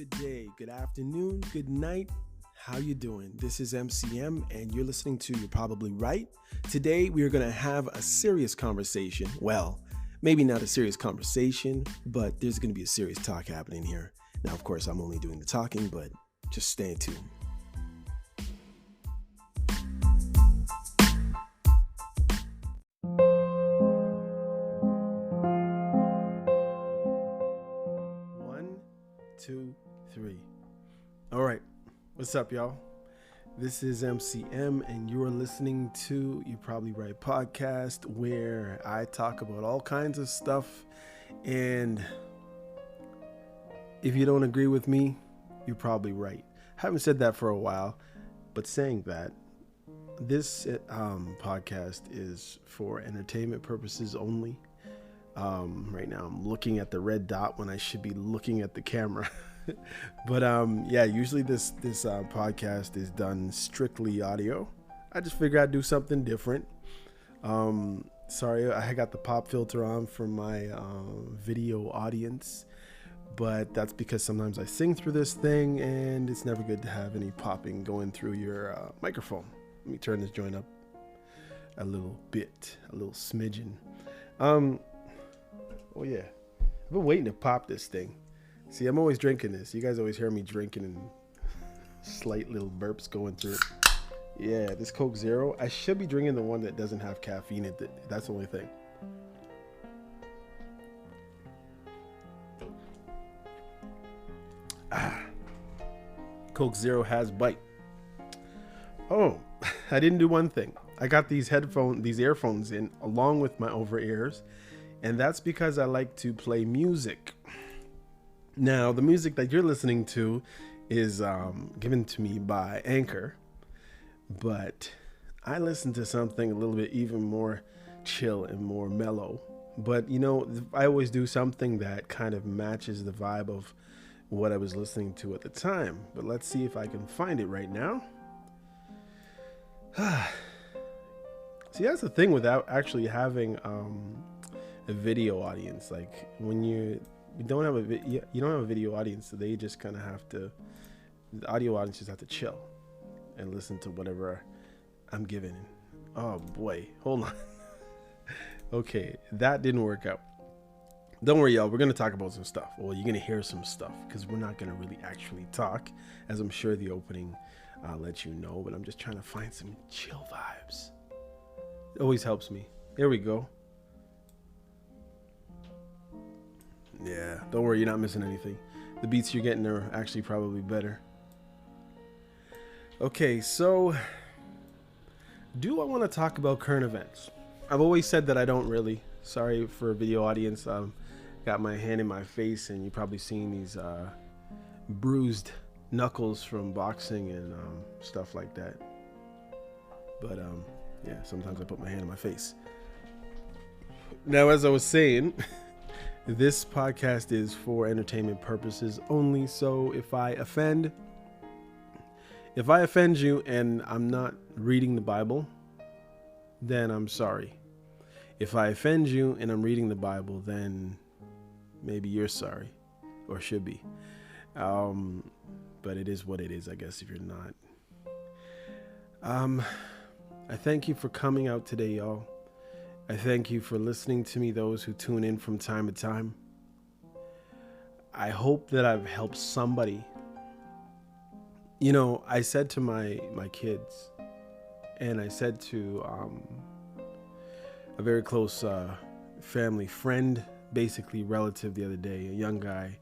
Good day, good afternoon, good night. How you doing? This is MCM and you're listening to You're Probably Right. Today we are going to have a serious conversation. Well, maybe not a serious conversation, but there's going to be a serious talk happening here. Now, of course, I'm only doing the talking, but just stay tuned. One, two, three. All right. What's up, y'all? This is MCM, and you're listening to You're Probably Right podcast, where I talk about all kinds of stuff. And if you don't agree with me, you're probably right. I haven't said that for a while, but saying that, this podcast is for entertainment purposes only. Right now, I'm looking at the red dot when I should be looking at the camera. But usually this podcast is done strictly audio. I just figured I'd do something different. Sorry, I got the pop filter on for my video audience, but that's because sometimes I sing through this thing and it's never good to have any popping going through your microphone. Let me turn this joint up a little bit, a little smidgen. Oh yeah, I've been waiting to pop this thing. See, I'm always drinking this. You guys always hear me drinking and slight little burps going through it. Yeah, this Coke Zero. I should be drinking the one that doesn't have caffeine in it. That's the only thing. Coke Zero has bite. Oh, I didn't do one thing. I got these earphones in along with my over ears, and that's because I like to play music. Now, the music that you're listening to is given to me by Anchor, but I listen to something a little bit even more chill and more mellow. But, you know, I always do something that kind of matches the vibe of what I was listening to at the time. But let's see if I can find it right now. See, that's the thing without actually having a video audience. Like when you don't have a video audience, so they just kind of have to, the audio audiences have to chill and listen to whatever I'm giving. Oh boy, hold on. Okay, that didn't work out. Don't worry, y'all, we're going to talk about some stuff. Well, you're going to hear some stuff because we're not going to really actually talk, as I'm sure the opening lets you know, but I'm just trying to find some chill vibes. It always helps me. Here we go. Yeah, don't worry, you're not missing anything. The beats you're getting are actually probably better. Okay, so do I want to talk about current events? I've always said that I don't really. Sorry for a video audience. Got my hand in my face, and you've probably seen these bruised knuckles from boxing and stuff like that. But yeah, sometimes I put my hand in my face. Now, as I was saying, this podcast is for entertainment purposes only. So if I offend you and I'm not reading the Bible, then I'm sorry. If I offend you and I'm reading the Bible, then maybe you're sorry, or should be. But it is what it is, I guess, if you're not. I thank you for coming out today, y'all. I thank you for listening to me, those who tune in from time to time. I hope that I've helped somebody. You know, I said to my kids, and I said to a very close family friend, basically relative, the other day, a young guy,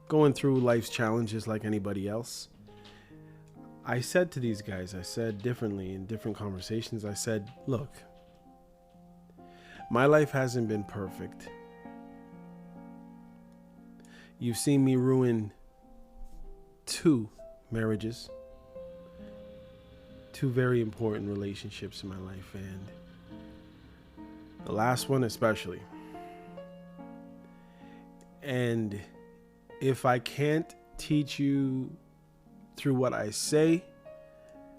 going through life's challenges like anybody else. I said to these guys, I said differently in different conversations, I said, look, my life hasn't been perfect. You've seen me ruin 2 marriages, 2 very important relationships in my life, and the last one especially. And if I can't teach you through what I say,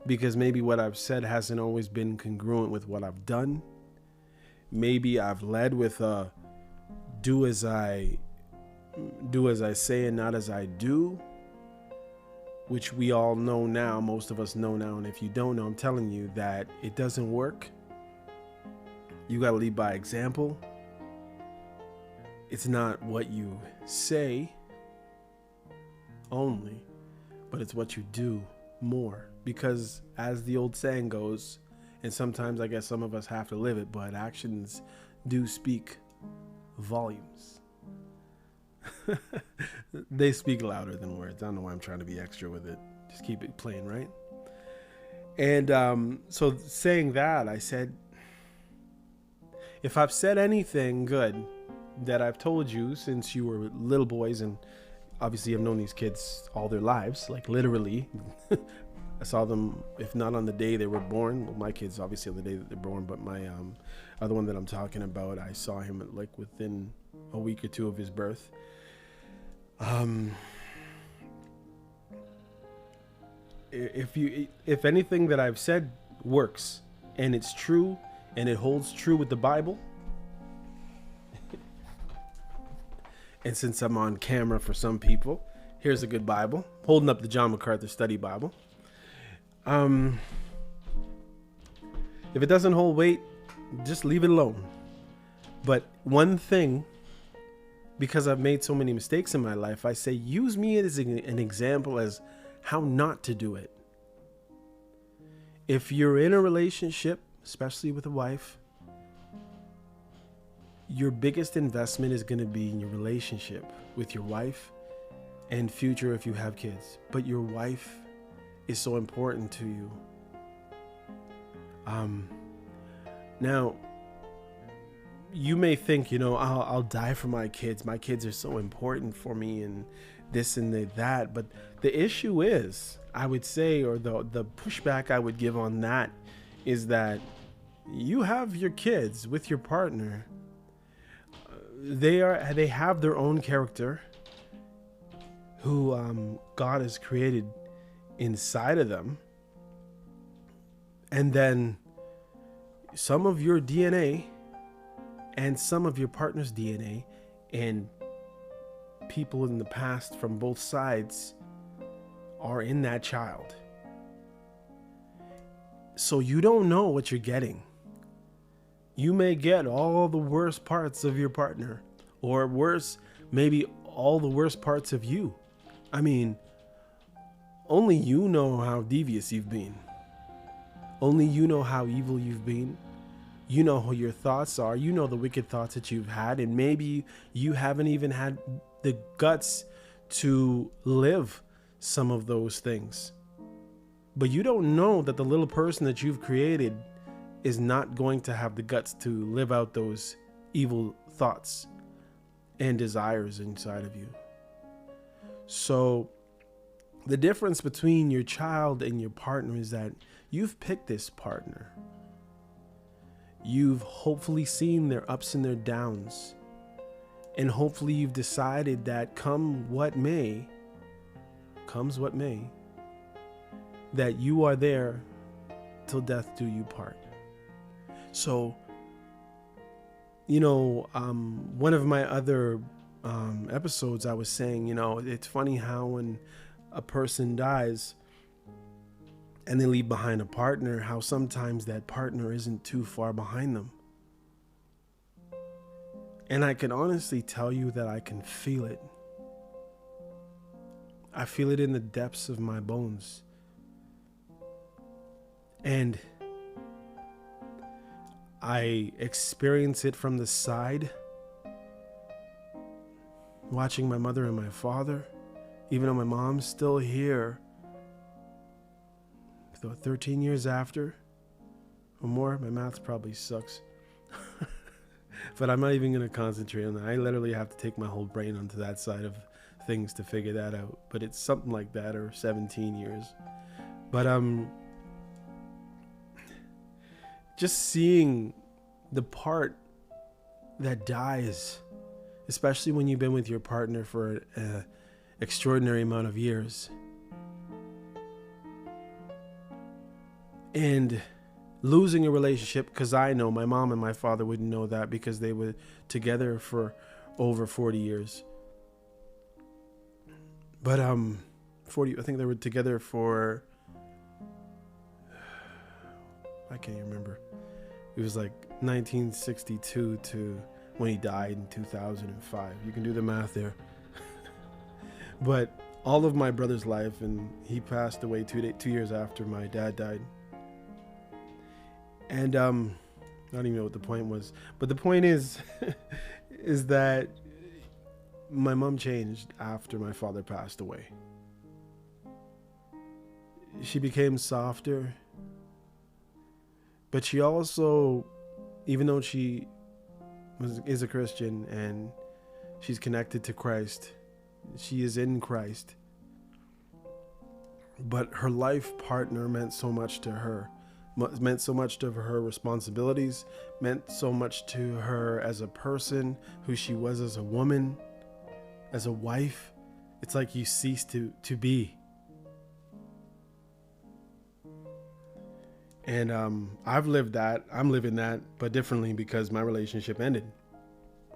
because maybe what I've said hasn't always been congruent with what I've done, maybe I've led with a do as I do as I say and not as I do, which we all know now, most of us know now. And if you don't know, I'm telling you that it doesn't work. You got to lead by example. It's not what you say only, but it's what you do more. Because as the old saying goes, and sometimes I guess some of us have to live it, but actions do speak volumes. They speak louder than words. I don't know why I'm trying to be extra with it. Just keep it plain, right? And so saying that, I said, if I've said anything good that I've told you since you were little boys, and obviously I've known these kids all their lives, like literally. I saw them, if not on the day they were born. Well, my kids obviously on the day that they're born, but my other one that I'm talking about, I saw him like within a week or two of his birth. If anything that I've said works and it's true and it holds true with the Bible, and since I'm on camera for some people, here's a good Bible, holding up the John MacArthur Study Bible. If it doesn't hold weight, just leave it alone. But one thing, because I've made so many mistakes in my life, I say use me as an example as how not to do it. If you're in a relationship, especially with a wife, your biggest investment is going to be in your relationship with your wife and future if you have kids. But your wife is so important to you. Now, you may think, I'll die for my kids. My kids are so important for me and this and that. But the issue is, I would say, or the pushback I would give on that is that you have your kids with your partner. They have their own character who God has created inside of them, and then some of your DNA and some of your partner's DNA and people in the past from both sides are in that child. So you don't know what you're getting. You may get all the worst parts of your partner, or worse, maybe all the worst parts of you. I mean, only you know how devious you've been. Only you know how evil you've been. You know who your thoughts are. You know the wicked thoughts that you've had. And maybe you haven't even had the guts to live some of those things. But you don't know that the little person that you've created is not going to have the guts to live out those evil thoughts and desires inside of you. So the difference between your child and your partner is that you've picked this partner. You've hopefully seen their ups and their downs. And hopefully you've decided that comes what may, that you are there till death do you part. So, one of my other episodes I was saying, it's funny how when a person dies and they leave behind a partner, how sometimes that partner isn't too far behind them. And I can honestly tell you that I can feel it. I feel it in the depths of my bones. And I experience it from the side, watching my mother and my father, even though my mom's still here, 13 years after, or more. My math probably sucks. But I'm not even going to concentrate on that. I literally have to take my whole brain onto that side of things to figure that out. But it's something like that, or 17 years. But just seeing the part that dies, especially when you've been with your partner for an extraordinary amount of years, and losing a relationship, because I know my mom and my father wouldn't know that because they were together for over 40 years. But 40, I think they were together for, I can't remember. It was like 1962 to when he died in 2005. You can do the math there. But all of my brother's life, and he passed away 2 years after my dad died. And I don't even know what the point was. But the point is, is that my mom changed after my father passed away. She became softer. But she also, even though she is a Christian and she's connected to Christ, she is in Christ, but her life partner meant so much to her, meant so much to her responsibilities, meant so much to her as a person, who she was as a woman, as a wife. It's like you cease to be. And I've lived that. I'm living that, but differently because my relationship ended.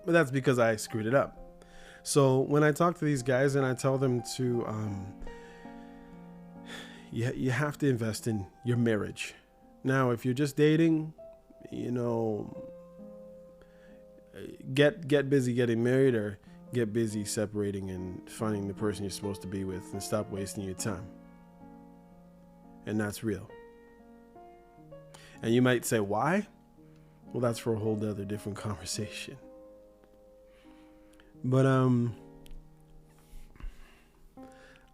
But that's because I screwed it up. So when I talk to these guys and I tell them to, you have to invest in your marriage. Now, if you're just dating, get busy getting married, or get busy separating and finding the person you're supposed to be with, and stop wasting your time. And that's real. And you might say, why? Well, that's for a whole other different conversation. But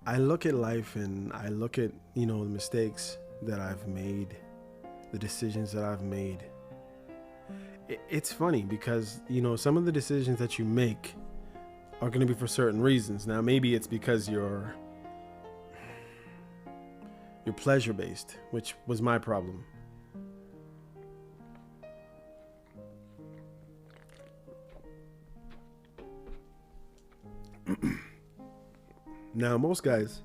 I look at life and I look at, the mistakes that I've made, the decisions that I've made. It's funny because, some of the decisions that you make are going to be for certain reasons. Now, maybe it's because you're pleasure-based, which was my problem. Now, most guys,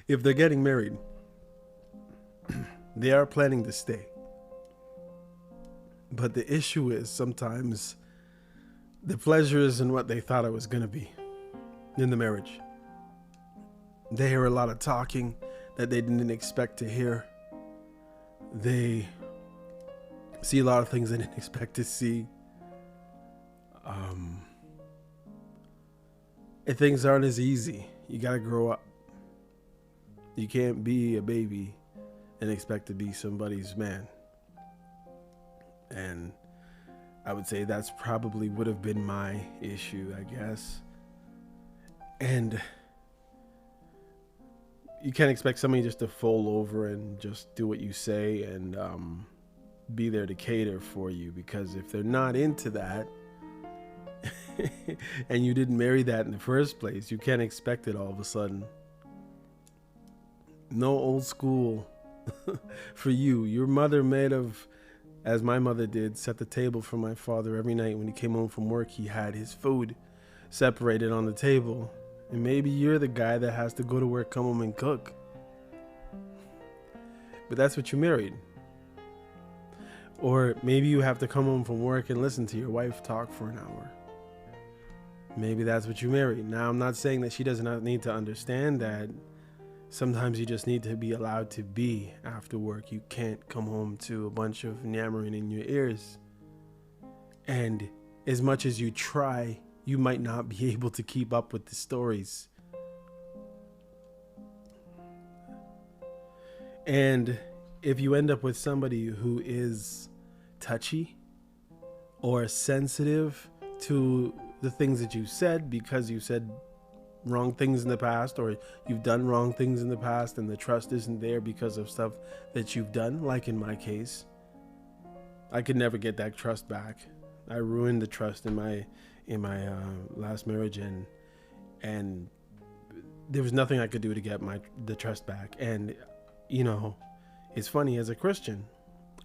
if they're getting married, they are planning to stay. But the issue is sometimes the pleasure isn't what they thought it was going to be in the marriage. They hear a lot of talking that they didn't expect to hear. They see a lot of things they didn't expect to see. And things aren't as easy. You got to grow up. You can't be a baby and expect to be somebody's man. And I would say that's probably would have been my issue, I guess. And you can't expect somebody just to fold over and just do what you say and be there to cater for you, because if they're not into that, and you didn't marry that in the first place, you can't expect it all of a sudden. No old school for you. Your mother may have, as my mother did, set the table for my father every night. When he came home from work, he had his food separated on the table. And maybe you're the guy that has to go to work, come home and cook. But that's what you married. Or maybe you have to come home from work and listen to your wife talk for an hour. Maybe that's what you married. Now, I'm not saying that she does not need to understand that. Sometimes you just need to be allowed to be after work. You can't come home to a bunch of yammering in your ears. And as much as you try, you might not be able to keep up with the stories. And if you end up with somebody who is touchy or sensitive to the things that you said because you said wrong things in the past, or you've done wrong things in the past, and the trust isn't there because of stuff that you've done, like in my case, I could never get that trust back. I ruined the trust in my last marriage, and there was nothing I could do to get the trust back. And it's funny, as a Christian,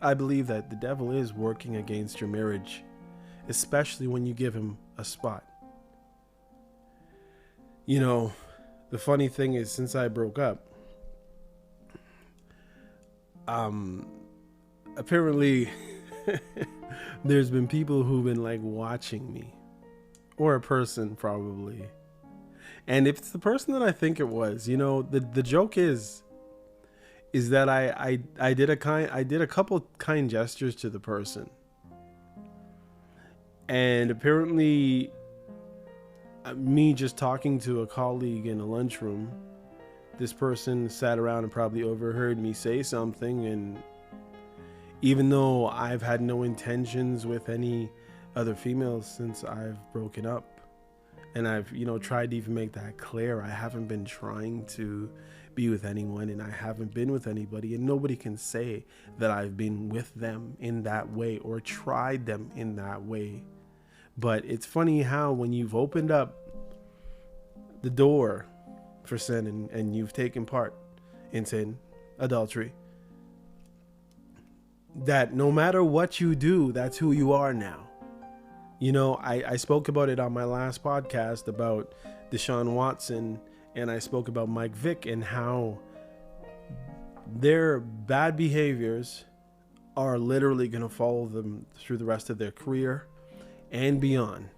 I believe that the devil is working against your marriage, especially when you give him a spot. The funny thing is, since I broke up, apparently there's been people who've been like watching me or a person probably. And if it's the person that I think it was, the joke is that I did a couple kind gestures to the person. And apparently me just talking to a colleague in a lunchroom, this person sat around and probably overheard me say something, and even though I've had no intentions with any other females since I've broken up, and I've, tried to even make that clear, I haven't been trying to be with anyone, and I haven't been with anybody, and nobody can say that I've been with them in that way or tried them in that way. But it's funny how when you've opened up the door for sin and you've taken part in sin, adultery, that no matter what you do, that's who you are now. I spoke about it on my last podcast about Deshaun Watson, and I spoke about Mike Vick and how their bad behaviors are literally going to follow them through the rest of their career and beyond.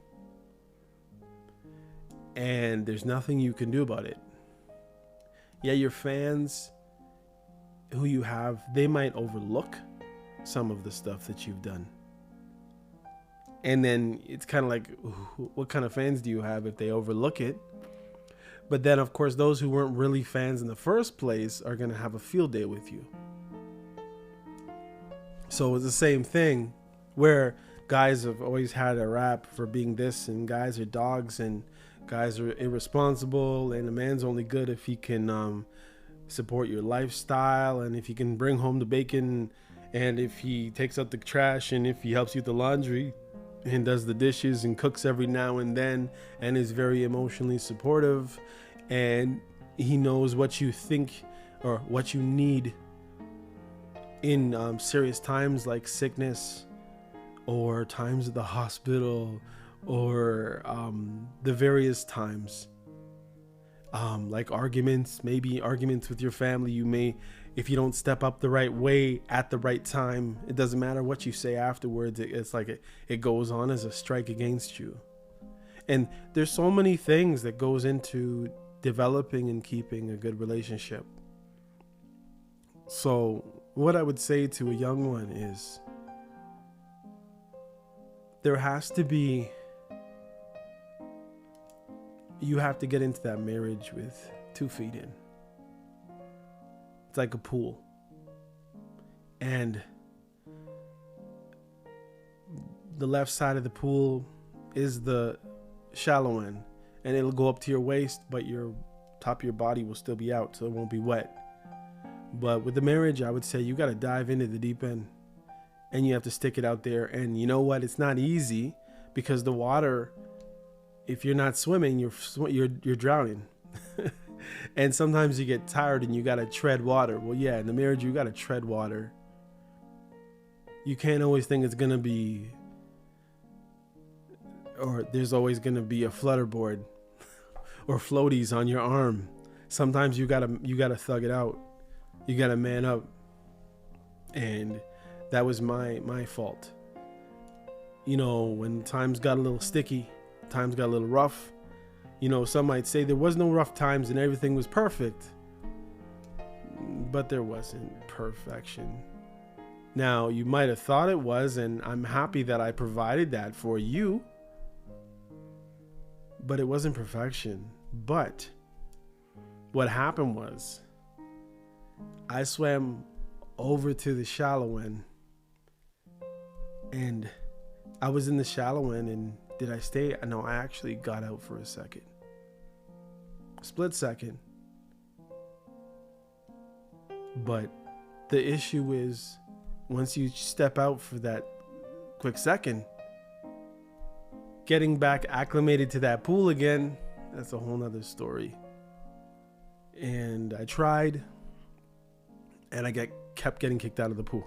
And there's nothing you can do about it. Yeah, your fans who you have, they might overlook some of the stuff that you've done. And then it's kind of like, what kind of fans do you have if they overlook it? But then, of course, those who weren't really fans in the first place are going to have a field day with you. So it's the same thing where guys have always had a rap for being this, and guys are dogs, and guys are irresponsible, and a man's only good if he can support your lifestyle, and if he can bring home the bacon, and if he takes out the trash, and if he helps you with the laundry and does the dishes and cooks every now and then and is very emotionally supportive, and he knows what you think or what you need in serious times like sickness or times at the hospital or the various times like arguments, maybe arguments with your family. You may, if you don't step up the right way at the right time, it doesn't matter what you say afterwards. It's like it goes on as a strike against you. And there's so many things that goes into developing and keeping a good relationship. So what I would say to a young one is there has to be, you have to get into that marriage with 2 feet in. It's like a pool. And the left side of the pool is the shallow end, and it'll go up to your waist, but your top of your body will still be out, so it won't be wet. But with the marriage, I would say you got to dive into the deep end, and you have to stick it out there. And you know what? It's not easy, because the water, if you're not swimming, you're drowning. And sometimes you get tired and you got to tread water. Well, yeah, in the marriage, you got to tread water. You can't always think it's going to be, or there's always going to be a flutterboard or floaties on your arm. Sometimes you got to thug it out. You got to man up. And that was my fault. When times got a little sticky, times got a little rough, some might say there was no rough times and everything was perfect. But there wasn't perfection. Now, you might have thought it was, and I'm happy that I provided that for you. But it wasn't perfection. But what happened was I swam over to the shallow end, and I was in the shallow end, and did I stay? No, I actually got out for a second. Split second. But the issue is, once you step out for that quick second, getting back acclimated to that pool again, that's a whole nother story. And I tried, and I kept getting kicked out of the pool.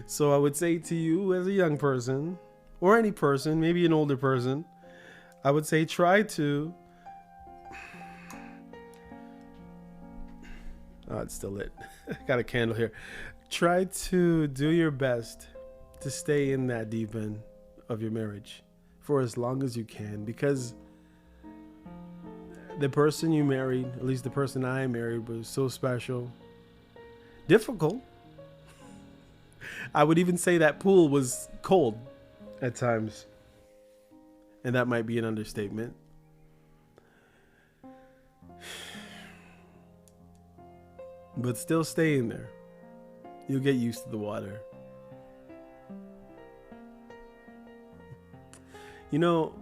So I would say to you as a young person, or any person, maybe an older person, I would say try to... Oh, it's still lit. Got a candle here. Try to do your best to stay in that deep end of your marriage for as long as you can, because the person you married, at least the person I married, was so special. Difficult. I would even say that pool was cold at times. And that might be an understatement. But still stay in there. You'll get used to the water. You know,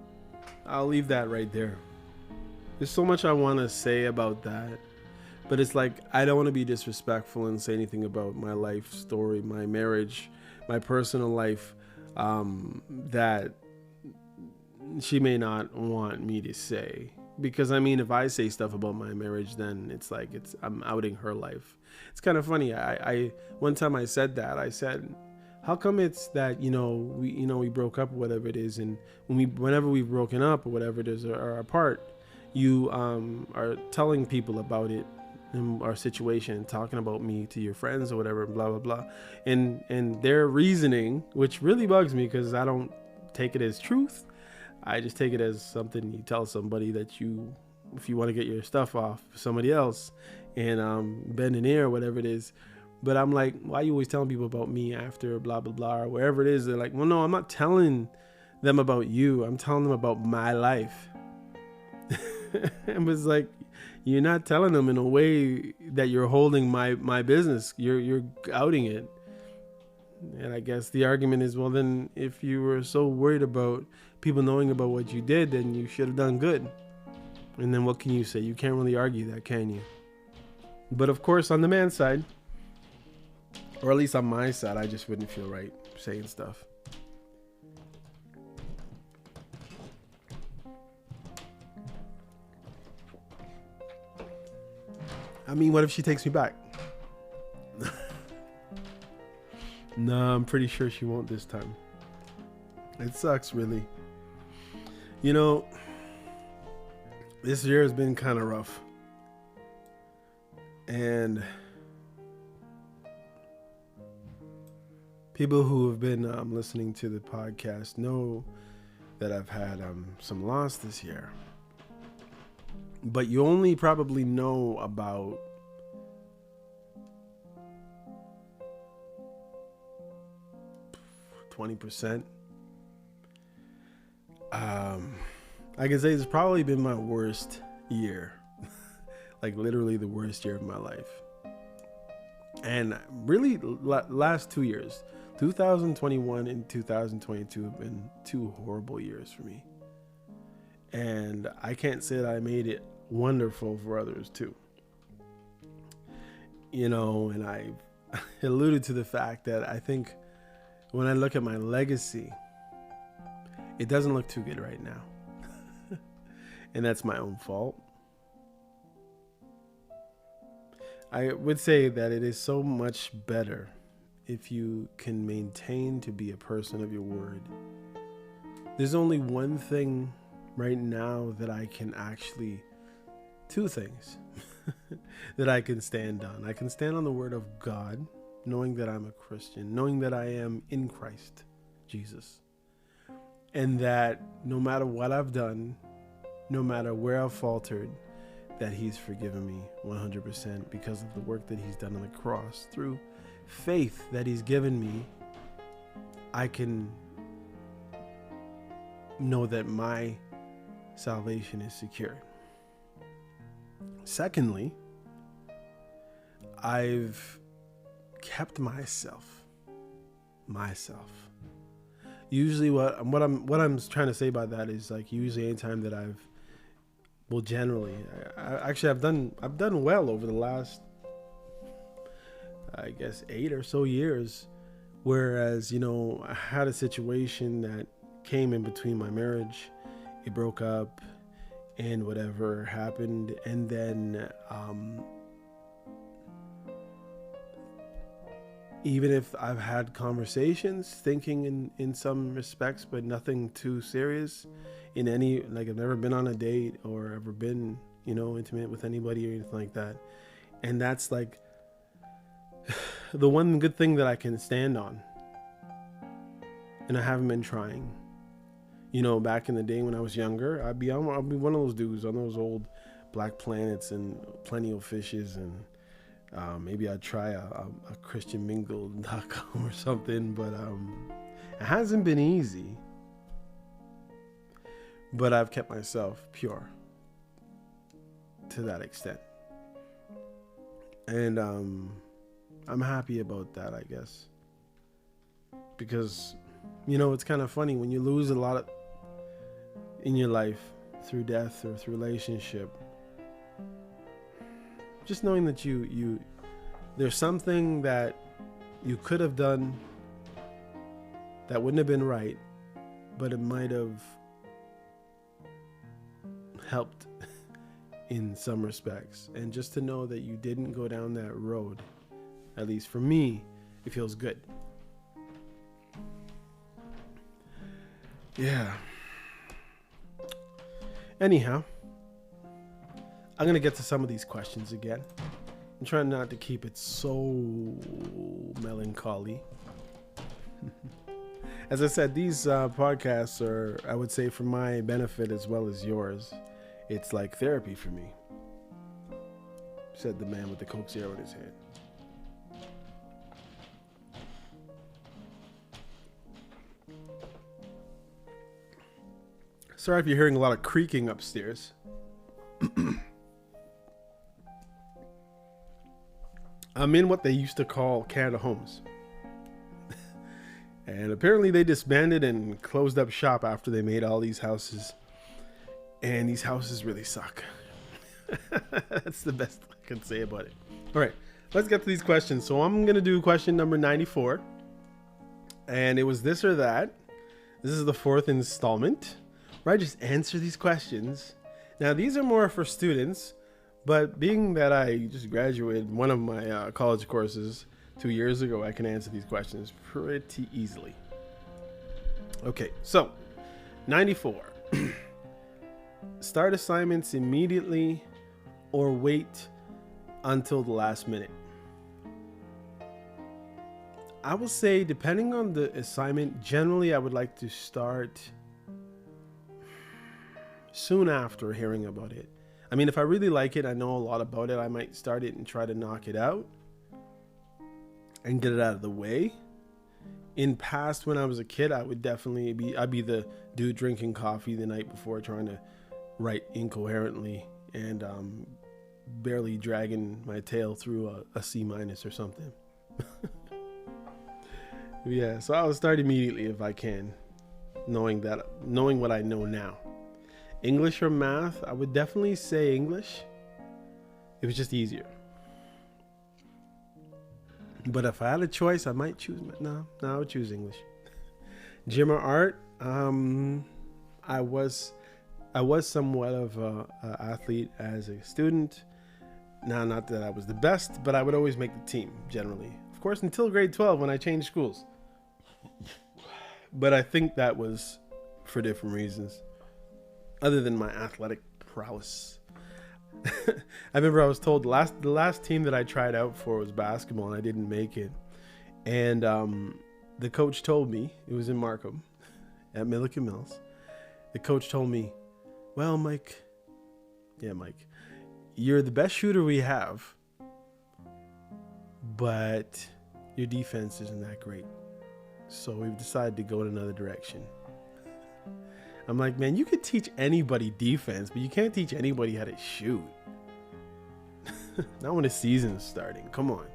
I'll leave that right there. There's so much I want to say about that. But it's like, I don't want to be disrespectful and say anything about my life story, my marriage, my personal life, that she may not want me to say. Because I mean, if I say stuff about my marriage, then it's like I'm outing her life. It's kind of funny. I one time I said that. I said, how come it's that we broke up or whatever it is, and whenever we've broken up or whatever it is or are apart, you are telling people about it, our situation, and talking about me to your friends or whatever, blah blah blah, and their reasoning, which really bugs me because I don't take it as truth. I just take it as something you tell somebody that if you want to get your stuff off somebody else, and bend an ear or whatever it is. But I'm like, why are you always telling people about me after blah blah blah or wherever it is? They're like, well, no, I'm not telling them about you. I'm telling them about my life. It was like, you're not telling them in a way that you're holding my business. You're outing it. And I guess the argument is, well, then if you were so worried about people knowing about what you did, then you should have done good. And then what can you say? You can't really argue that, can you? But of course, on the man's side, or at least on my side, I just wouldn't feel right saying stuff. I mean, what if she takes me back? No, I'm pretty sure she won't this time. It sucks, really. You know, this year has been kind of rough. And people who have been listening to the podcast know that I've had some loss this year. But you only probably know about 20%. I can say it's probably been my worst year. Like literally the worst year of my life. And really last 2 years, 2021 and 2022 have been 2 horrible years for me. And I can't say that I made it wonderful for others too. And I alluded to the fact that I think when I look at my legacy, it doesn't look too good right now. And that's my own fault. I would say that it is so much better if you can maintain to be a person of your word. There's only one thing right now that I can actually, 2 things that I can stand on. I can stand on the word of God, knowing that I'm a Christian, knowing that I am in Christ Jesus, and that no matter what I've done, no matter where I've faltered, that he's forgiven me 100% because of the work that he's done on the cross. Through faith that he's given me, I can know that my salvation is secure. Secondly, I've kept myself. Usually what I'm trying to say by that is, like, usually anytime that I've done well over the last, I guess, 8 or so years. Whereas, I had a situation that came in between my marriage. It broke up and whatever happened. And then, even if I've had conversations, thinking in some respects, but nothing too serious in any, like, I've never been on a date or ever been, intimate with anybody or anything like that. And that's like the one good thing that I can stand on. And I haven't been trying. You know, back in the day when I was younger, I'll be one of those dudes on those old black planets and plenty of fishes, and maybe I'd try a christianmingle.com or something, but it hasn't been easy. But I've kept myself pure to that extent. And I'm happy about that, I guess. Because, you know, it's kind of funny when you lose a lot in your life through death or through relationship. Just knowing that there's something that you could have done that wouldn't have been right, but it might have helped in some respects. And just to know that you didn't go down that road, at least for me, it feels good. Yeah. Anyhow, I'm gonna get to some of these questions again. I'm trying not to keep it so melancholy. As I said, these podcasts are, I would say, for my benefit as well as yours. It's like therapy for me, said the man with the Coke Zero in his hand. Sorry if you're hearing a lot of creaking upstairs. I'm in what they used to call Canada Homes. And apparently they disbanded and closed up shop after they made all these houses. And these houses really suck. That's the best I can say about it. All right, let's get to these questions. So I'm going to do question number 94. And it was this or that. This is the 4th installment where I just answer these questions. Now, these are more for students, but being that I just graduated one of my college courses 2 years ago, I can answer these questions pretty easily. Okay, so 94. Start assignments immediately or wait until the last minute? I will say, depending on the assignment, generally I would like to start soon after hearing about it. I mean, if I really like it, I know a lot about it, I might start it and try to knock it out and get it out of the way. In past, when I was a kid, I'd be the dude drinking coffee the night before, trying to write incoherently and barely dragging my tail through a C- or something. Yeah, so I'll start immediately if I can, knowing what I know now. English or math, I would definitely say English. It was just easier. But if I had a choice, I might choose I would choose English. Gym or art, I was somewhat of a athlete as a student. Now, not that I was the best, but I would always make the team generally. Of course, until grade 12 when I changed schools. But I think that was for different reasons, other than my athletic prowess. I remember I was told the last team that I tried out for was basketball, and I didn't make it. And the coach told me, it was in Markham at Milliken Mills. The coach told me, well, Mike, you're the best shooter we have, but your defense isn't that great. So we've decided to go in another direction. I'm like, man, you could teach anybody defense, but you can't teach anybody how to shoot. Not when the season's starting. Come on.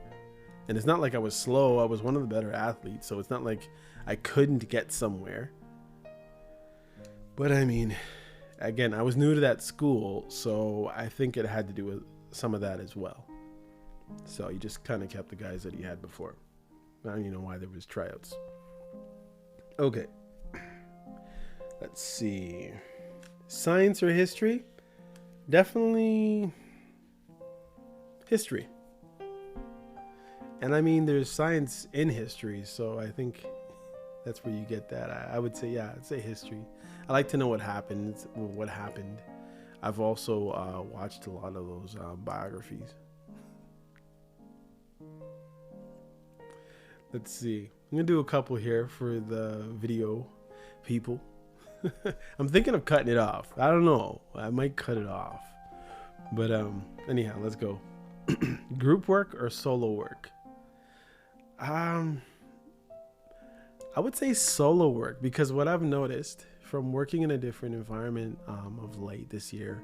And it's not like I was slow. I was one of the better athletes, so it's not like I couldn't get somewhere. But I mean, again, I was new to that school, so I think it had to do with some of that as well. So he just kind of kept the guys that he had before. I don't even know why there was tryouts. Okay. Let's see. Science or history? Definitely history. And I mean, there's science in history, so I think that's where you get that. I would say, I'd say history. I like to know what happened. I've also watched a lot of those biographies. Let's see. I'm going to do a couple here for the video people. I'm thinking of cutting it off. I don't know. I might cut it off. But anyhow, let's go. Group work or solo work? I would say solo work, because what I've noticed from working in a different environment of late this year,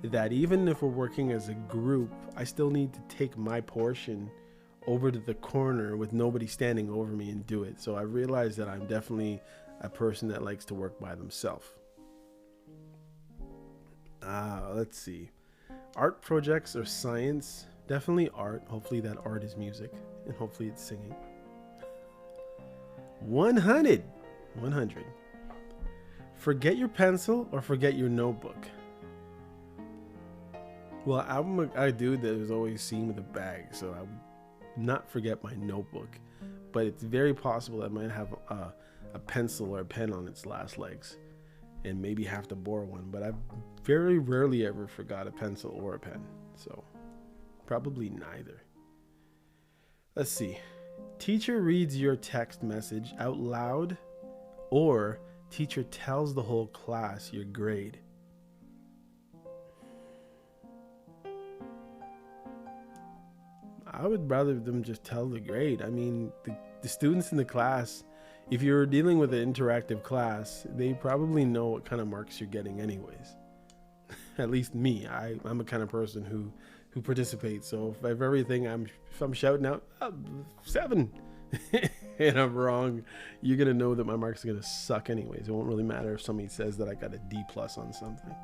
that even if we're working as a group, I still need to take my portion over to the corner with nobody standing over me and do it. So I realized that I'm definitely a person that likes to work by themselves. Let's see. Art projects or science? Definitely art. Hopefully that art is music, and hopefully it's singing. 100. Forget your pencil or forget your notebook? Well, I'm a dude that is always seen with a bag, so I would not forget my notebook. But it's very possible I might have a pencil or a pen on its last legs, and maybe have to borrow one. But I've very rarely ever forgot a pencil or a pen, so probably neither. Let's see. Teacher reads your text message out loud, or teacher tells the whole class your grade? I would rather them just tell the grade. I mean, the students in the class, if you're dealing with an interactive class, they probably know what kind of marks you're getting anyways. At least me, I'm a kind of person who participates. So if I'm shouting out 7 and I'm wrong, you're gonna know that my marks are gonna suck anyways. It won't really matter if somebody says that I got a D+ on something.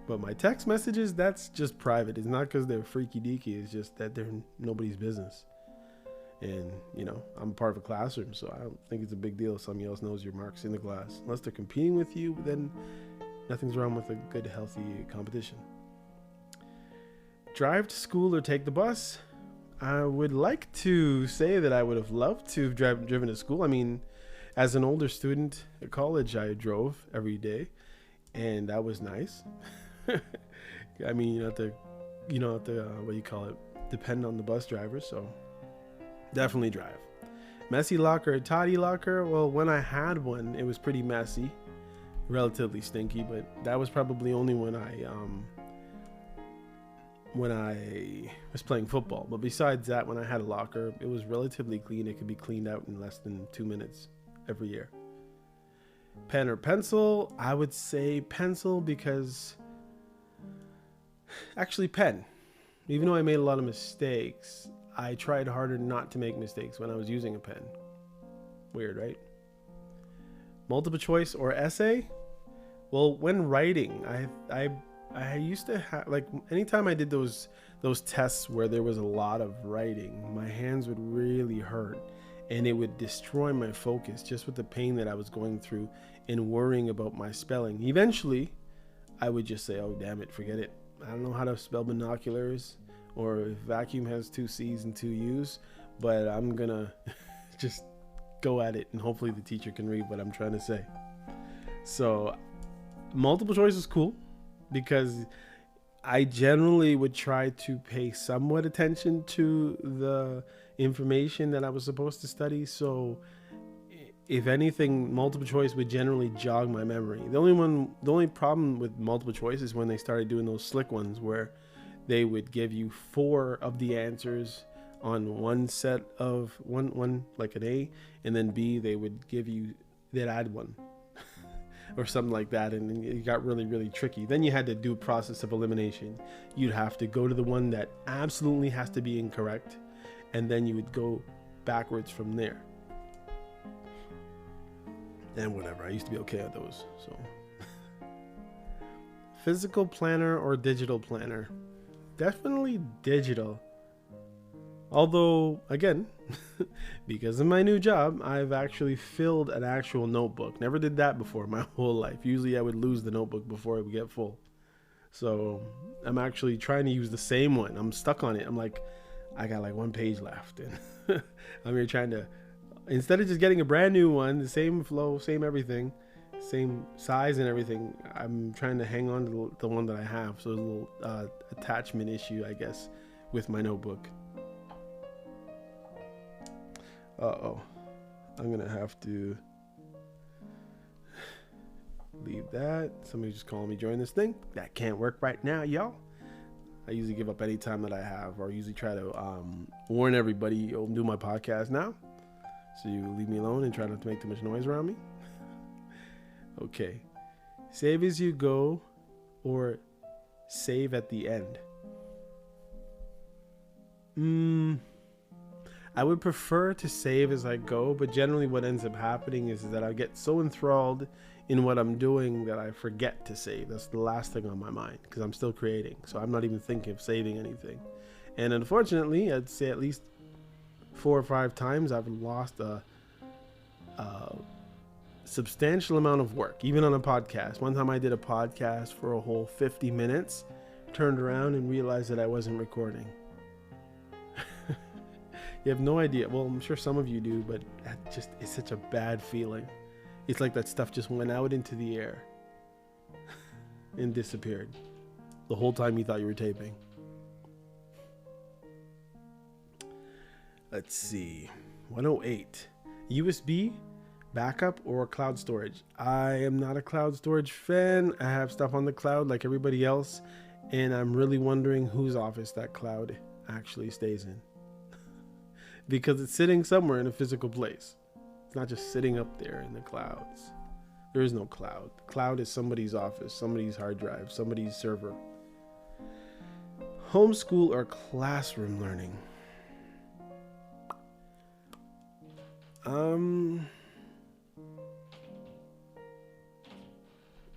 But my text messages, that's just private. It's not because they're freaky deaky. It's just that they're nobody's business. And, I'm part of a classroom, so I don't think it's a big deal if somebody else knows your marks in the class. Unless they're competing with you, then nothing's wrong with a good, healthy competition. Drive to school or take the bus? I would like to say that I would have loved to have driven to school. I mean, as an older student at college, I drove every day, and that was nice. I mean, you don't have to, depend on the bus driver, so definitely drive. Messy locker or tidy locker? Well, when I had one, it was pretty messy, relatively stinky, but that was probably only when I was playing football. But besides that, when I had a locker, it was relatively clean. It could be cleaned out in less than 2 minutes every year. Pen or pencil? I would say pencil, because actually pen. Even though I made a lot of mistakes, I tried harder not to make mistakes when I was using a pen. Weird, right? Multiple choice or essay? Well, when writing, I used to have, like, anytime I did those tests where there was a lot of writing, my hands would really hurt, and it would destroy my focus just with the pain that I was going through and worrying about my spelling. Eventually, I would just say, oh, damn it, forget it. I don't know how to spell binoculars, or if vacuum has 2 C's and 2 U's, but I'm gonna just go at it, and hopefully the teacher can read what I'm trying to say. So multiple choice is cool, because I generally would try to pay somewhat attention to the information that I was supposed to study. So if anything, multiple choice would generally jog my memory. The only problem with multiple choice is when they started doing those slick ones where they would give you 4 of the answers on one set of one like an A, and then B, they'd add 1 or something like that, and it got really, really tricky. Then you had to do a process of elimination. You'd have to go to the one that absolutely has to be incorrect, and then you would go backwards from there. And whatever, I used to be okay at those. So physical planner or digital planner? Definitely digital. Although, again, because of my new job, I've actually filled an actual notebook. Never did that before my whole life. Usually I would lose the notebook before it would get full. So I'm actually trying to use the same one. I'm stuck on it. I'm like, I got like 1 page left. And I'm here trying to, instead of just getting a brand new one, the same flow, same everything, same size and everything, I'm trying to hang on to the one that I have. So there's a little attachment issue, I guess, with my notebook. I'm gonna have to Leave that. Somebody just calling me join this thing. That can't work right now, y'all. I usually give up any time that I have, or usually try to warn everybody, you'll do my podcast now. So you leave me alone and try not to make too much noise around me. Okay. Save as you go or save at the end. I would prefer to save as I go, but generally what ends up happening is that I get so enthralled in what I'm doing that I forget to save. That's the last thing on my mind because I'm still creating. So I'm not even thinking of saving anything. And unfortunately, I'd say at least 4 or 5 times I've lost a substantial amount of work, even on a podcast. One time I did a podcast for a whole 50 minutes, turned around and realized that I wasn't recording. You have no idea. Well, I'm sure some of you do, but it's such a bad feeling. It's like that stuff just went out into the air and disappeared the whole time you thought you were taping. Let's see. 108. USB, backup, or cloud storage? I am not a cloud storage fan. I have stuff on the cloud like everybody else, and I'm really wondering whose office that cloud actually stays in. Because it's sitting somewhere in a physical place. It's not just sitting up there in the clouds. There is no cloud. The cloud is somebody's office, somebody's hard drive, somebody's server. Homeschool or classroom learning?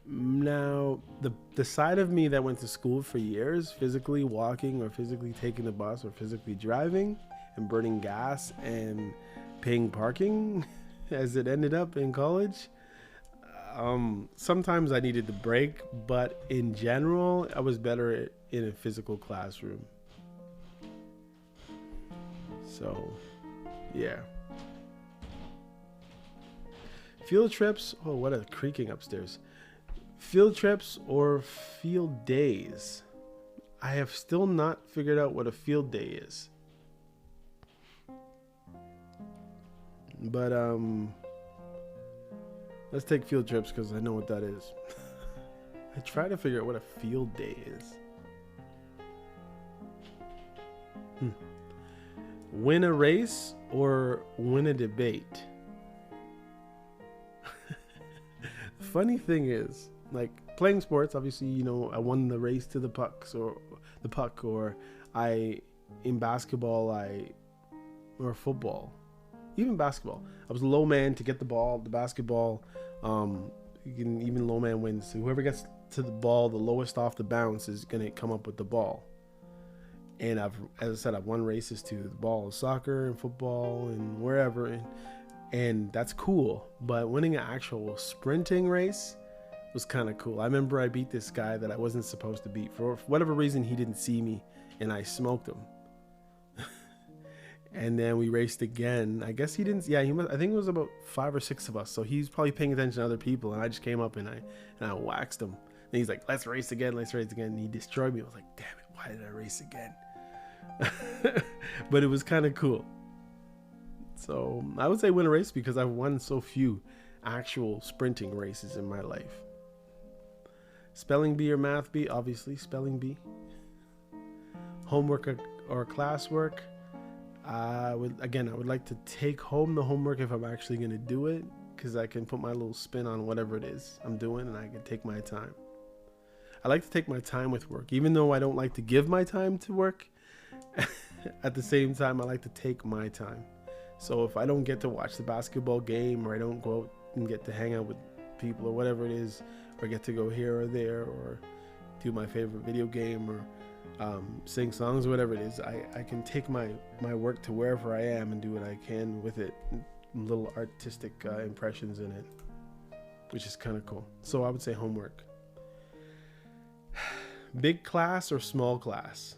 Now, the side of me that went to school for years, physically walking or physically taking the bus or physically driving and burning gas and paying parking as it ended up in college. Sometimes I needed the break, but in general, I was better in a physical classroom. So, yeah. Field trips. Oh, what a creaking upstairs. Field trips or field days? I have still not figured out what a field day is. But let's take field trips because I know what that is. I try to figure out what a field day is. Win a race or win a debate? Funny thing is, like playing sports, obviously, you know, I won the race to the puck, or I in basketball, or football. Even basketball, I was low man to get the ball. The basketball, even low man wins. So whoever gets to the ball the lowest off the bounce is gonna come up with the ball. And as I said, I've won races to the ball, soccer and football and wherever, and that's cool. But winning an actual sprinting race was kind of cool. I remember I beat this guy that I wasn't supposed to beat. For whatever reason, he didn't see me, and I smoked him. And then we raced again. I guess he didn't. Yeah, he must. I think it was about 5 or 6 of us. So he's probably paying attention to other people. And I just came up and I waxed him. And he's like, "Let's race again. Let's race again." And he destroyed me. I was like, "Damn it! Why did I race again?" But it was kind of cool. So I would say win a race because I've won so few actual sprinting races in my life. Spelling bee or math bee? Obviously, spelling bee. Homework or classwork? I would like to take home the homework if I'm actually going to do it, because I can put my little spin on whatever it is I'm doing and I can take my time. I like to take my time with work, even though I don't like to give my time to work. At the same time, I like to take my time. So if I don't get to watch the basketball game, or I don't go out and get to hang out with people or whatever it is, or get to go here or there, or do my favorite video game, or sing songs or whatever it is, I can take my work to wherever I am and do what I can with it, little artistic impressions in it, which is kind of cool. So I would say homework. Big class or small class?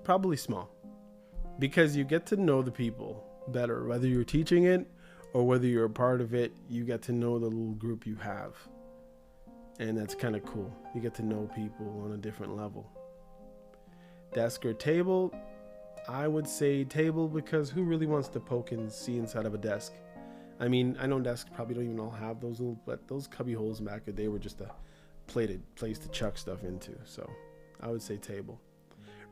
Probably small, because you get to know the people better, whether you're teaching it or whether you're a part of it. You get to know the little group you have, and that's kind of cool. You get to know people on a different level. Desk or table? I would say table, because who really wants to poke and see inside of a desk? I mean, I know desks probably don't even all have those little, but those cubby holes back in the day were just a place to chuck stuff into. So I would say table.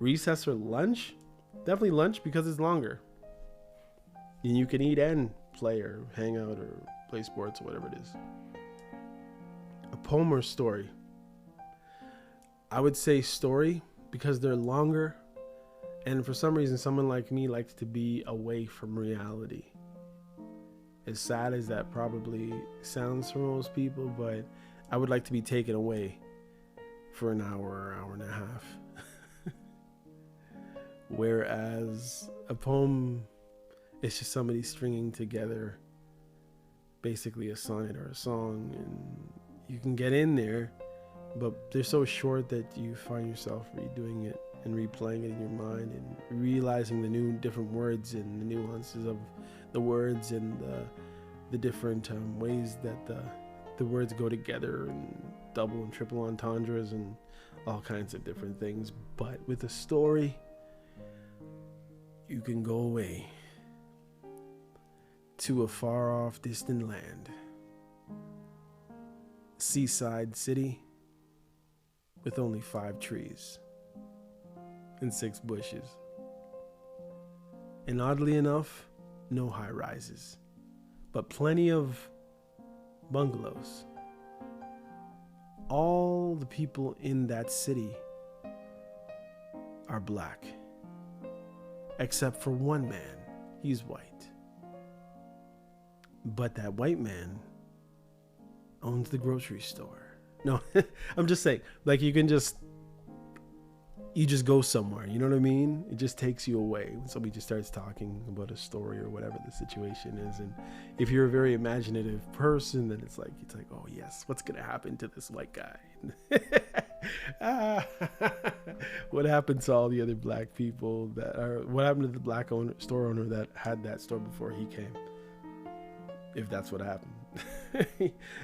Recess or lunch? Definitely lunch, because it's longer. And you can eat and play or hang out or play sports or whatever it is. A poem or story? I would say story, because they're longer. And for some reason, someone like me likes to be away from reality. As sad as that probably sounds for most people, but I would like to be taken away for an hour or hour and a half. Whereas a poem, it's just somebody stringing together basically a sonnet or a song, and you can get in there, but they're so short that you find yourself redoing it and replaying it in your mind and realizing the new different words and the nuances of the words and the different ways that the words go together, and double and triple entendres and all kinds of different things. But with a story, you can go away to a far off distant land, seaside city with only 5 trees and 6 bushes. And oddly enough, no high rises, but plenty of bungalows. All the people in that city are black, except for one man. He's white. But that white man owns the grocery store. No, I'm just saying, like, you just go somewhere, you know what I mean? It just takes you away when somebody just starts talking about a story or whatever the situation is. And if you're a very imaginative person, then it's like, oh yes, what's gonna happen to this white guy? What happened to all the other black people what happened to the black store owner that had that store before he came? If that's what happened.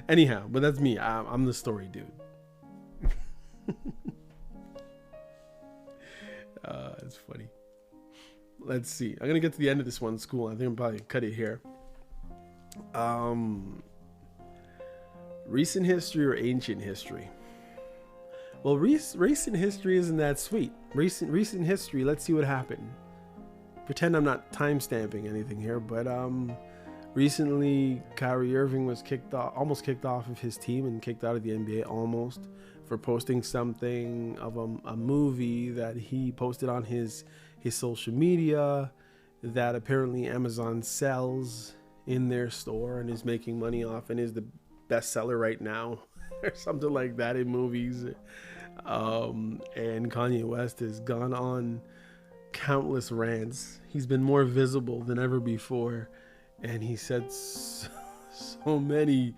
Anyhow, but that's me. I'm the story dude. It's funny. Let's see. I'm gonna get to the end of this one. It's cool. I think I'm probably cut it here. Recent history or ancient history? Well, recent history isn't that sweet. Recent history. Let's see what happened. Pretend I'm not time stamping anything here, but recently Kyrie Irving was almost kicked off of his team and kicked out of the NBA almost, for posting something of a movie that he posted on his social media that apparently Amazon sells in their store and is making money off and is the bestseller right now or something like that in movies. And Kanye West has gone on countless rants. He's been more visible than ever before, and he said so many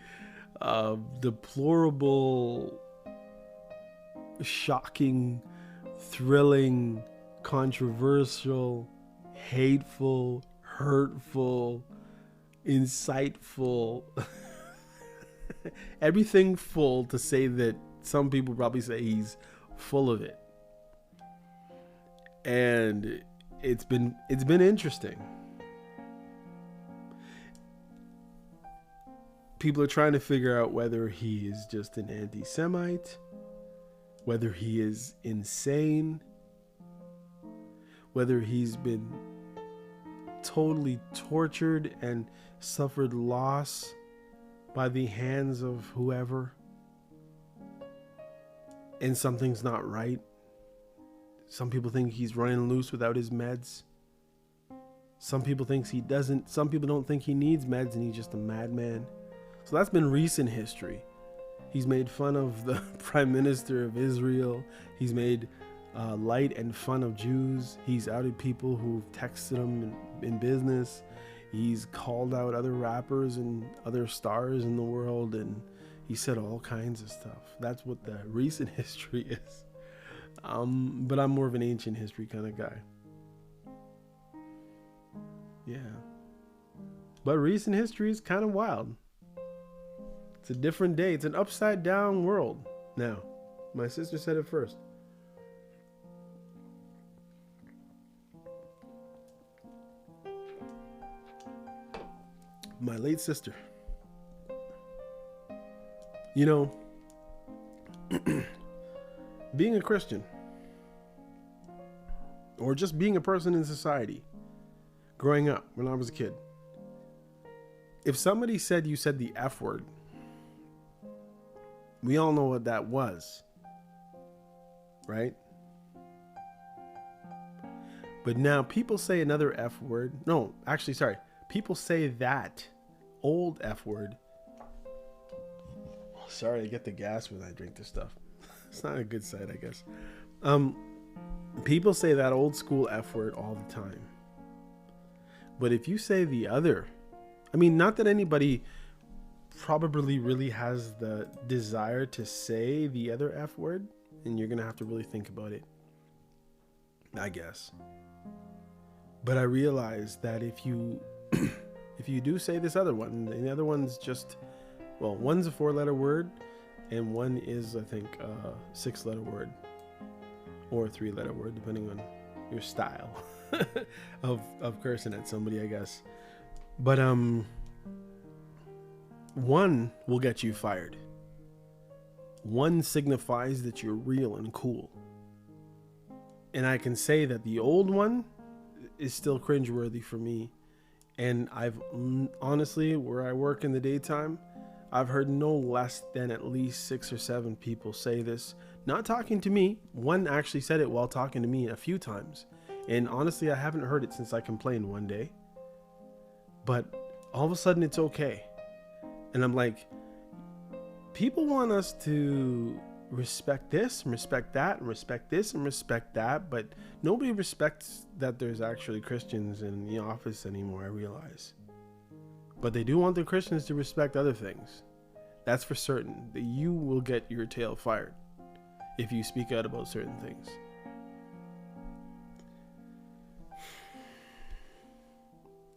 deplorable, shocking, thrilling, controversial, hateful, hurtful, insightful, everything full, to say that some people probably say he's full of it. And it's been interesting. People are trying to figure out whether he is just an anti-Semite, whether he is insane, whether he's been totally tortured and suffered loss by the hands of whoever, and something's not right. Some people think he's running loose without his meds. Some people think he doesn't. Some people don't think he needs meds and he's just a madman. So that's been recent history. He's made fun of the Prime Minister of Israel. He's made light and fun of Jews. He's outed people who've texted him in business. He's called out other rappers and other stars in the world, and he said all kinds of stuff. That's what the recent history is. But I'm more of an ancient history kind of guy. Yeah. But recent history is kind of wild. It's a different day. It's an upside down world now. My sister said it first. my late sister. You know, being a Christian, or just being a person in society, growing up when I was a kid, if somebody said you said the F word, we all know what that was, right? But now people say another F word. No, actually, sorry. People say that old F word. Sorry, I get the gas when I drink this stuff. It's not a good sight, I guess. People say that old school F word all the time. But if you say the other, I mean, not that anybody probably really has the desire to say the other F word, and you're going to have to really think about it, I guess. But I realize that if you if you do say this other one, and the other one's just, well, one's a 4-letter word and one is, I think, a 6-letter word or a 3-letter word, depending on your style of cursing at somebody, I guess. But one will get you fired. One signifies that you're real and cool. And I can say that the old one is still cringeworthy for me. And I've honestly, where I work in the daytime, I've heard no less than at least 6 or 7 people say this. Not talking to me. One actually said it while talking to me a few times. And honestly, I haven't heard it since I complained one day. But all of a sudden, it's okay. And I'm like, people want us to respect this and respect that and respect this and respect that, but nobody respects that there's actually Christians in the office anymore, I realize. But they do want the Christians to respect other things. That's for certain, that you will get your tail fired if you speak out about certain things.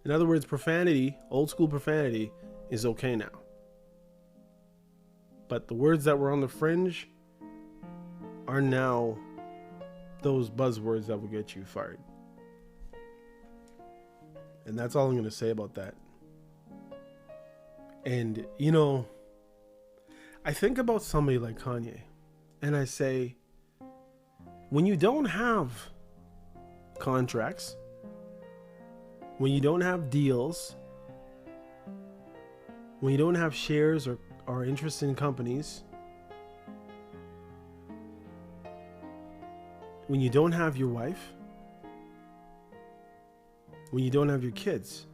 In other words, profanity, old school profanity, is okay now. But the words that were on the fringe are now those buzzwords that will get you fired. And that's all I'm going to say about that. And, you know, I think about somebody like Kanye, and I say, when you don't have contracts, when you don't have deals, when you don't have shares or interest in companies, when you don't have your wife, when you don't have your kids,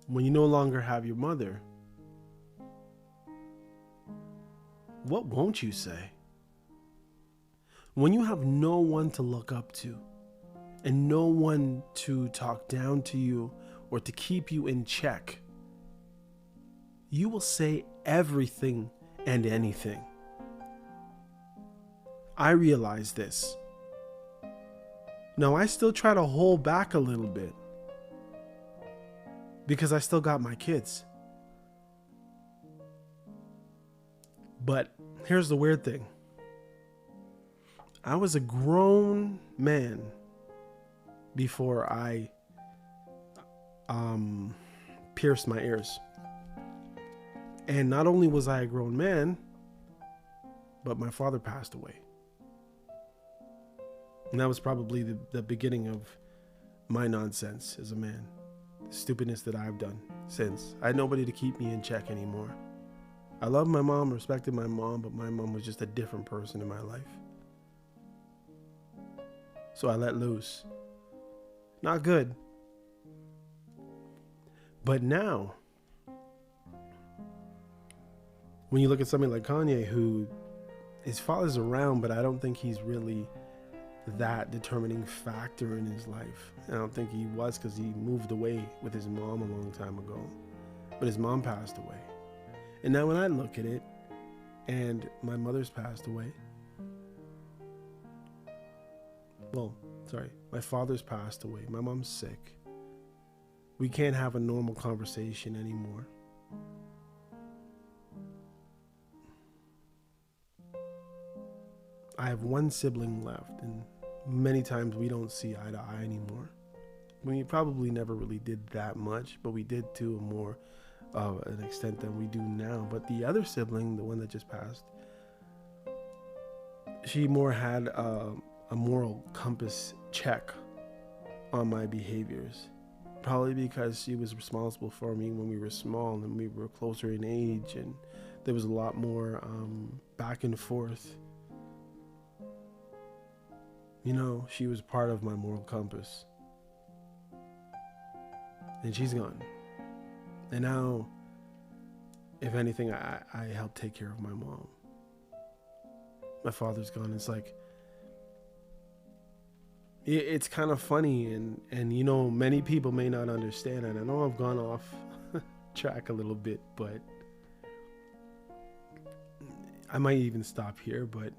when you no longer have your mother, what won't you say? When you have no one to look up to and no one to talk down to you or to keep you in check, you will say everything and anything. I realize this. Now, I still try to hold back a little bit because I still got my kids. But here's the weird thing. I was a grown man before I pierced my ears. And not only was I a grown man, but my father passed away. And that was probably the beginning of my nonsense as a man. The stupidness that I've done since. I had nobody to keep me in check anymore. I loved my mom, respected my mom, but my mom was just a different person in my life. So I let loose. Not good. But now, when you look at somebody like Kanye, who his father's around, but I don't think he's really that determining factor in his life. I don't think he was, because he moved away with his mom a long time ago. But his mom passed away. And now when I look at it, and my mother's passed away. Well, sorry, my father's passed away. My mom's sick. We can't have a normal conversation anymore. I have one sibling left, and many times we don't see eye to eye anymore. We probably never really did that much, but we did to a more an extent than we do now. But the other sibling, the one that just passed, she more had a moral compass check on my behaviors. Probably because she was responsible for me when we were small and we were closer in age, and there was a lot more back and forth. You know, she was part of my moral compass. And she's gone. And now, if anything, I help take care of my mom. My father's gone. It's like, it's kind of funny, and you know, many people may not understand, and I know I've gone off track a little bit, but I might even stop here. But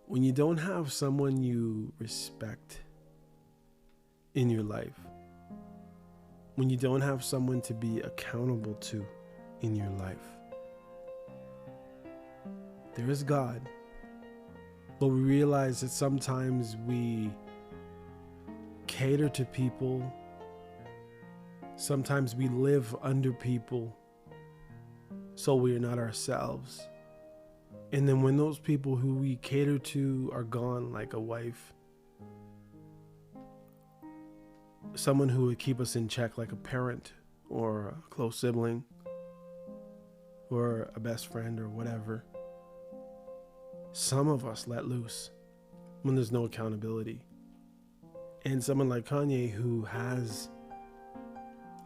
when you don't have someone you respect in your life, when you don't have someone to be accountable to in your life, there is God. But we realize that sometimes we cater to people. Sometimes we live under people, so we are not ourselves. And then when those people who we cater to are gone, like a wife, someone who would keep us in check, like a parent or a close sibling or a best friend or whatever, some of us let loose when there's no accountability. And someone like Kanye, who has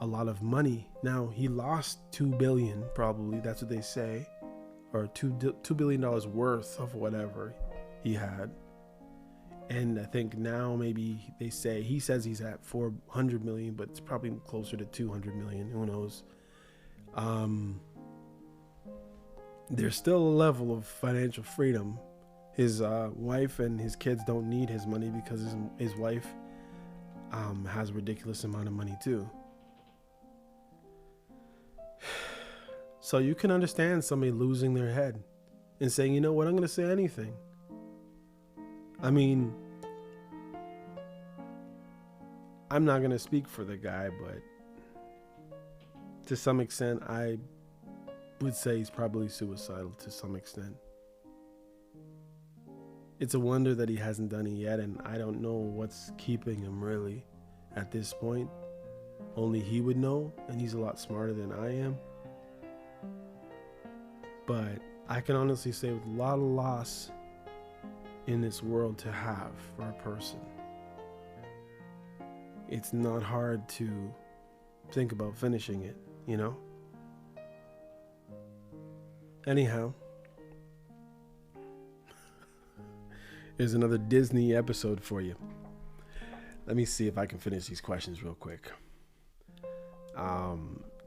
a lot of money now, he lost $2 billion, probably, that's what they say, or $2 billion worth of whatever he had. And I think now maybe he says he's at 400 million, but it's probably closer to 200 million. Who knows? There's still a level of financial freedom. His wife and his kids don't need his money because his wife has a ridiculous amount of money too. So you can understand somebody losing their head and saying, you know what, I'm going to say anything. I mean, I'm not going to speak for the guy, but to some extent, I would say he's probably suicidal to some extent. It's a wonder that he hasn't done it yet, and I don't know what's keeping him really at this point. Only he would know, and he's a lot smarter than I am. But I can honestly say with a lot of loss in this world to have for a person, it's not hard to think about finishing it, you know? Anyhow, here's another Disney episode for you. Let me see if I can finish these questions real quick.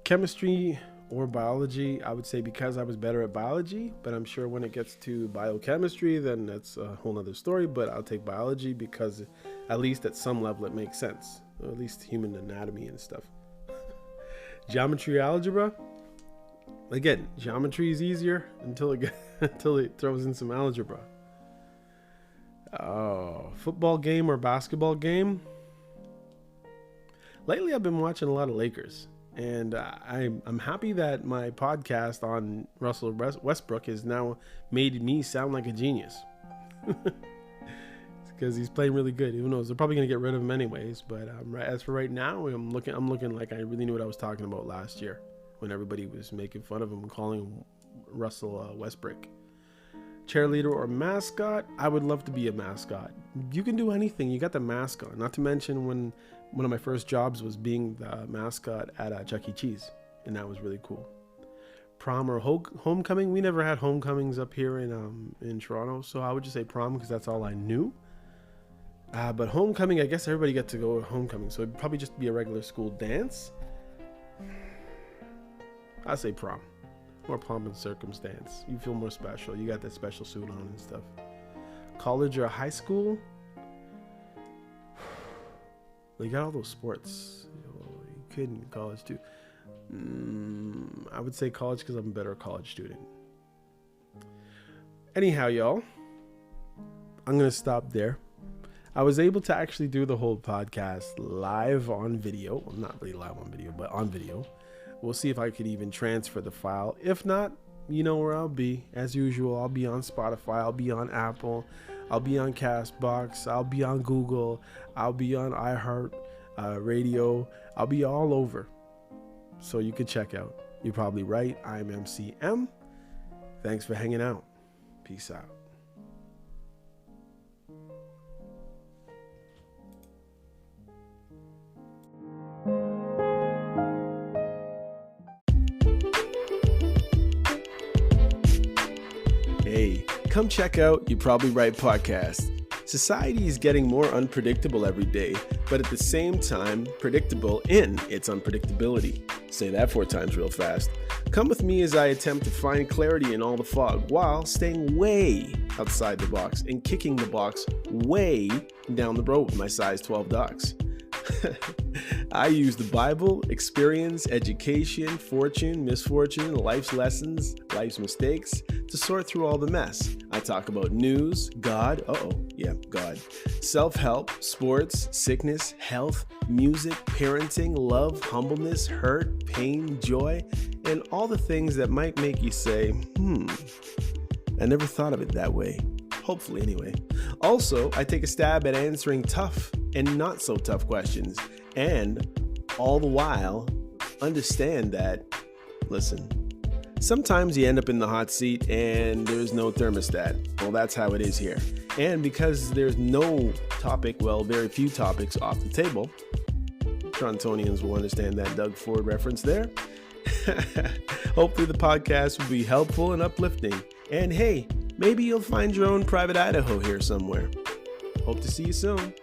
Chemistry or biology, I would say because I was better at biology, but I'm sure when it gets to biochemistry, then that's a whole nother story. But I'll take biology because at least at some level it makes sense, or at least human anatomy and stuff. Geometry, algebra, again, geometry is easier until it throws in some algebra. Football game or basketball game? Lately I've been watching a lot of Lakers. And I'm happy that my podcast on Russell Westbrook has now made me sound like a genius. Because he's playing really good. Who knows? They're probably going to get rid of him anyways. But as for right now, I'm looking like I really knew what I was talking about last year when everybody was making fun of him and calling him Russell Westbrook. Cheerleader or mascot? I would love to be a mascot. You can do anything. You got the mascot. Not to mention when one of my first jobs was being the mascot at Chuck E. Cheese, and that was really cool. Prom or homecoming? We never had homecomings up here in Toronto, so I would just say prom because that's all I knew. But homecoming, I guess everybody got to go to homecoming, so it'd probably just be a regular school dance. I say prom. More pomp and circumstance. You feel more special. You got that special suit on and stuff. College or high school? You got all those sports. You could in college too. I would say college because I'm a better college student. Anyhow, y'all, I'm going to stop there. I was able to actually do the whole podcast live on video. Well, not really live on video, but on video. We'll see if I could even transfer the file. If not, you know where I'll be. As usual, I'll be on Spotify. I'll be on Apple. I'll be on Castbox. I'll be on Google. I'll be on iHeart Radio. I'll be all over. So you can check out. You're probably right. I'm MCM. Thanks for hanging out. Peace out. Hey, come check out You Probably Right podcast. Society is getting more unpredictable every day, but at the same time, predictable in its unpredictability. Say that 4 times real fast. Come with me as I attempt to find clarity in all the fog while staying way outside the box and kicking the box way down the road with my size 12 dogs. I use the Bible, experience, education, fortune, misfortune, life's lessons, life's mistakes to sort through all the mess. I talk about news, God, God, self-help, sports, sickness, health, music, parenting, love, humbleness, hurt, pain, joy, and all the things that might make you say, I never thought of it that way. Hopefully anyway. Also, I take a stab at answering tough and not so tough questions, and all the while understand that, listen, sometimes you end up in the hot seat and there's no thermostat. Well, that's how it is here. And because there's no topic, very few topics off the table, Torontonians will understand that Doug Ford reference there. Hopefully the podcast will be helpful and uplifting. And hey, maybe you'll find your own private Idaho here somewhere. Hope to see you soon.